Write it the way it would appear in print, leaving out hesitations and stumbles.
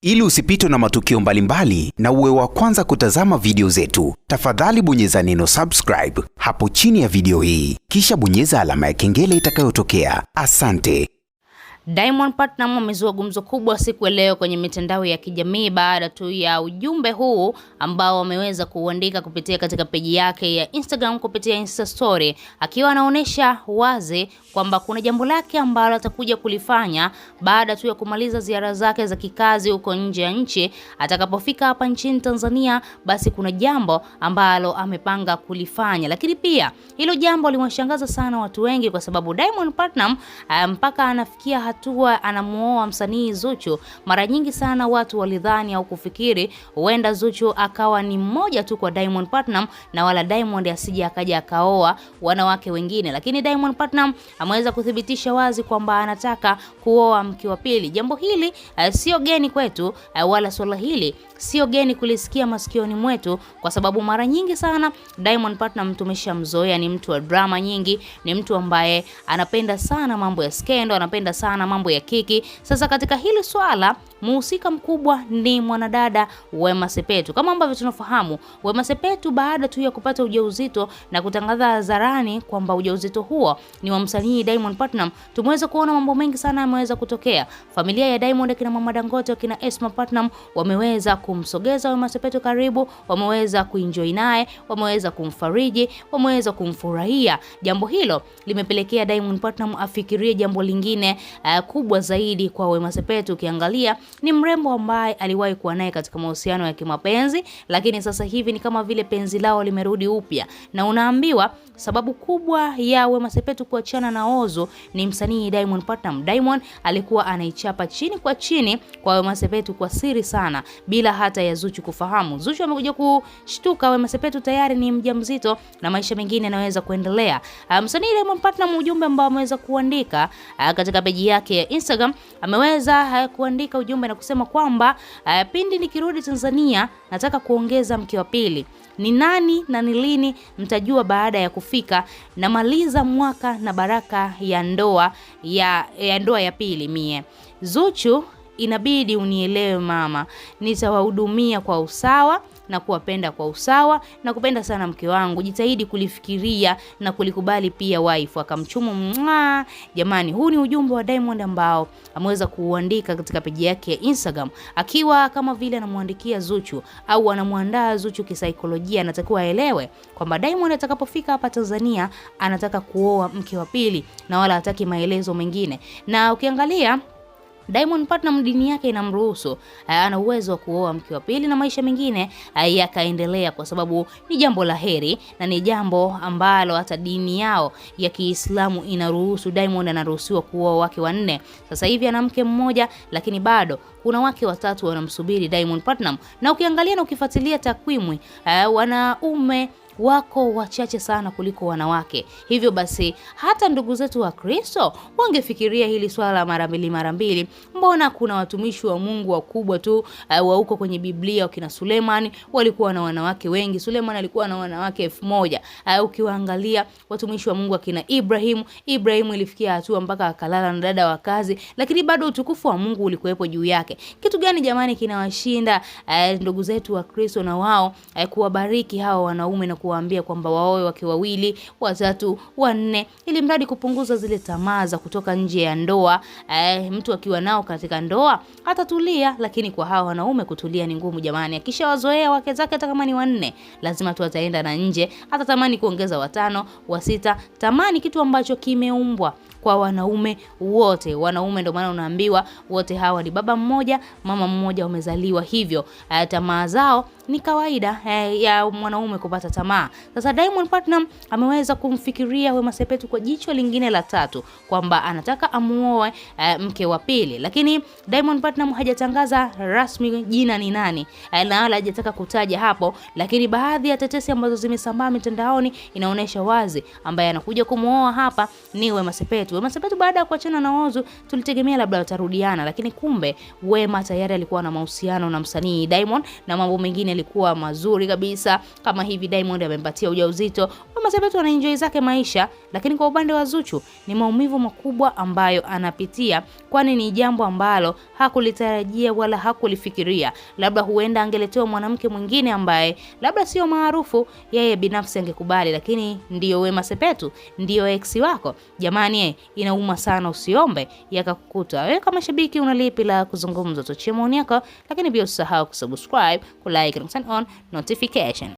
Ili usipitwe na matukio mbalimbali na uwe wa kwanza kutazama video zetu, tafadhali bonyeza neno subscribe hapo chini ya video hii, kisha bonyeza alama ya kengele itakayotokea. Asante. Diamond Platnumz amezua gumzo kubwa siku ya leo kwenye mitandao ya kijamii baada tu ya ujumbe huu ambao ameweza kuandika kupitia katika peji yake ya Instagram kupitia Insta story, akiwa anaonesha wazi kwamba kuna jambo lake ambalo atakuja kulifanya baada tu ya kumaliza ziara zake za kikazi huko nje ya nchi. Atakapofika hapa nchini Tanzania, basi kuna jambo ambalo amepanga kulifanya, lakini pia hilo jambo limewashangaza sana watu wengi kwa sababu Diamond Platnumz mpaka anafikia hatua anamuoa msanii Zuchu. Mara nyingi sana watu walidhani au kufikiri huenda Zuchu akawa ni mmoja tu kwa Diamond Platnumz na wala Diamond asije akaja akaoa wanawake wengine, lakini Diamond Platnumz ameweza kuthibitisha wazi kwamba anataka kuoa mke wa pili. Jambo hili sio geni kwetu, wala swala hili sio geni kulisikia masikioni mwetu, kwa sababu mara nyingi sana Diamond Platnumz tumeshamzoea ni mtu wa drama nyingi, ni mtu ambaye anapenda sana mambo ya skendo, anapenda sana mambo ya kiki. Sasa katika hili swala muhusika mkubwa ni mwanadada Wema Sepetu. Kama ambavyo tunafahamu, Wema Sepetu baada tu ya kupata ujauzito na kutangaza hadharani kwamba ujauzito huo ni wa msanii Diamond Platnumz, tumeweza kuona mambo mengi sana yameweza kutokea. Familia ya Diamond, kina Mama Dangote, kina Esma Platnumz wameweza kumsogeza Wema Sepetu karibu, wameweza kuenjoy naye, wameweza kumfariji, wameweza kumfurahia. Jambo hilo limepelekea Diamond Platnumz afikirie jambo lingine kubwa zaidi kwa Wema Sepetu. Ukiangalia ni mrembo ambaye aliwahi kuwa naye katika mahusiano ya kimapenzi, lakini sasa hivi ni kama vile penzi lao limerudi upya, na unaambiwa sababu kubwa ya Wema Sepetu kuachana na Ozo ni msanii Diamond Platnumz. Diamond alikuwa anaichapa chini kwa chini kwa Wema Sepetu kwa siri sana bila hata ya Zuchu kufahamu. Zuchu amekuja kushtuka Wema Sepetu tayari ni mjamzito na maisha mengine yanaweza kuendelea. Msanii Diamond Platnumz, ujumbe ambao ameweza kuandika katika peji yake ya Instagram, ameweza kuandika ujumbe na kusema kwamba pindi nikirudi Tanzania nataka kuongeza mke wa pili. Ni nani na ni lini mtajua baada ya kufika. Namaliza mwaka na baraka ya ndoa ya pili mie. Zuchu, inabidi unielewe mama, nitawahudumia kwa usawa na kuwapenda kwa usawa na kupenda sana mke wangu, jitahidi kulifikiria na kulikubali pia wife. Akamchumu jamani. Huu ni ujumbe wa Diamond ambao ameweza kuuandika katika peji yake ya Instagram, akiwa kama vile anamwandikia Zuchu au anamwandaa Zuchu kisaikolojia. Anatakiwa aelewe kwamba Diamond atakapofika hapa Tanzania anataka kuoa mke wa pili na wala hataki maelezo mengine. Na ukiangalia Diamond Platnumz dini yake inamruhusu, ana uwezo wa kuoa mke wa pili na maisha mengine yakaendelea, kwa sababu ni jambo la heri na ni jambo ambalo hata dini yao ya Kiislamu inaruhusu. Diamond anaruhusiwa kuoa wake wanne. Sasa hivi ana mke mmoja, lakini bado kuna wake watatu wanamsubiri Diamond Platnumz. Na ukiangalia na ukifuatilia takwimu, wanaume wako wachache sana kuliko wanawake. Hivyo basi hata ndugu zetu wa Kristo wangefikiria hili swala mara mbili. Mbona kuna watumishi wa Mungu wakubwa tu wa huko kwenye Biblia, wakina Suleiman walikuwa na wanawake wengi. Suleiman alikuwa na wanawake 1000. Ukiwaangalia watumishi wa Mungu akina Ibrahim ilifikia hatua mpaka akalala na dada wa kazi, lakini bado utukufu wa Mungu ulikuwepo juu yake. Kitu gani jamani kinawashinda ndugu zetu wa Kristo na wao kuwabariki hawa wanaume na kuwaambia kwamba waoe wake wawili, watatu, wanne, ili mradi kupunguza zile tamaa za kutoka nje ya ndoa. Mtu akiwa nao katika ndoa atatulia, lakini kwa hawa wanaume kutulia ni ngumu jamani. Akishawazoea wake zake hata kama ni wanne, lazima tu ataenda na nje, atatamani kuongeza watano, wa sita. Tamani kitu ambacho kimeumbwa kwa wanaume wote. Wanaume ndio maana unaambiwa wote hawa ni baba mmoja, mama mmoja, wamezaliwa hivyo. Tamaa zao ni kawaida ya mwanaume kupata tamaa. Sasa Diamond Platnumz ameweza kumfikiria Wema Sepetu kwa jicho lingine la tatu, kwamba anataka amuoe mke wa pili, lakini Diamond Platnumz hajatangaza rasmi jina ni nani na wala hajataka kutaja hapo, lakini baadhi ya tetesi ambazo zimesambaa mitandaoni inaonesha wazi ambaye anakuja kumuoa hapa ni Wema Sepetu. Wema Sepetu baada ya kuachana na Ozo tulitegemea labda watarudiana, lakini kumbe Wema tayari alikuwa na mahusiano na msanii Diamond na mambo mengine alikuwa mazuri kabisa. Kama hivi Diamond amempatia ujauzito, Wema Sepetu anaenjoy zake maisha. Lakini kwa upande wa Zuchu ni maumivu makubwa ambayo anapitia, kwani ni jambo ambalo hakulitarajia wala hakulifikiria. Labda huenda angeletewa mwanamke mwingine ambaye labda sio maarufu, yeye binafsi angekubali, lakini ndio Wema Sepetu, ndio ex wako. Jamani, inauma sana, usiombe yakakukuta. Wewe kama shabiki unalipi la kuzungumza? Tuachie maoni yako, lakini pia usisahau kusubscribe, kulike na turn on notification.